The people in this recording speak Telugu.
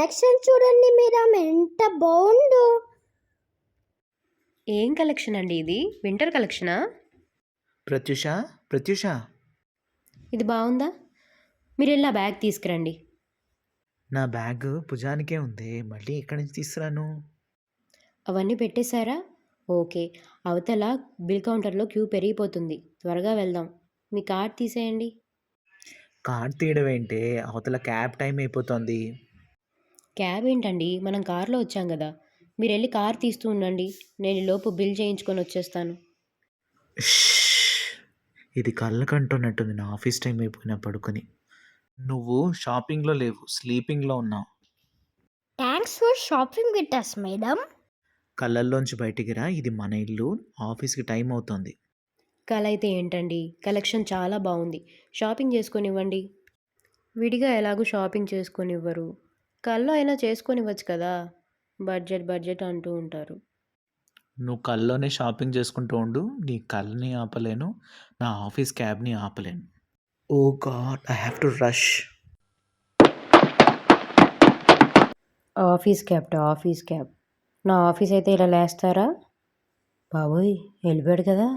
కలెక్షన్ చూడండి మేడం, ఎంత బాగుందో. ఏం కలెక్షన్ అండి ఇది? వింటర్ కలెక్షనా? ప్రత్యూష ప్రత్యూష ఇది బాగుందా? మీరు వెళ్ళి ఆ బ్యాగ్ తీసుకురండి. నా బ్యాగ్ భుజానికే ఉంది, మళ్ళీ ఎక్కడి నుంచి తీసుకురాను? అవన్నీ పెట్టేశారా? ఓకే. అవతల బిల్ కౌంటర్లో క్యూ పెరిగిపోతుంది. త్వరగా వెళ్దాం. మీ కార్డ్ తీసేయండి. కార్డ్ తీయడం ఏంటే, అవతల క్యాబ్ టైం అయిపోతుంది. క్యాబ్ ఏంటండి? మనం కార్లో వచ్చాం కదా. మీరు వెళ్ళి కార్ తీస్తూ ఉండండి. నేను ఈ లోపు బిల్ చేయించుకొని వచ్చేస్తాను. షష్! ఇది కళ్ళకంటున్నట్టుంది, నా ఆఫీస్ టైం అయిపోయినా పడుకొని. నువ్వు షాపింగ్లో లేవు, స్లీపింగ్లో ఉన్నావు. Thanks for shopping with us madam. కళ్ళల్లోంచి బయటికి రా, ఇది మన ఇల్లు, ఆఫీస్కి టైం అవుతుంది. కల అయితే ఏంటండి? కలెక్షన్ చాలా బాగుంది. షాపింగ్ చేసుకొనివ్వండి. విడిగా ఎలాగూ షాపింగ్ చేసుకొనివ్వరు. కల్లో అయినా చేసుకొనివ్వచ్చు కదా. బడ్జెట్ బడ్జెట్ అంటూ ఉంటారు. నువ్వు కల్లోనే షాపింగ్ చేసుకుంటూ ఉండు, నీ కళ్ళని ఆపలేను, నా ఆఫీస్ క్యాబ్ని ఆపలేను. Oh god, I have to rush. Office cab. నా ఆఫీస్ అయితే ఇలా లేస్తారా? బాబోయ్, వెళ్ళిపోయాడు కదా.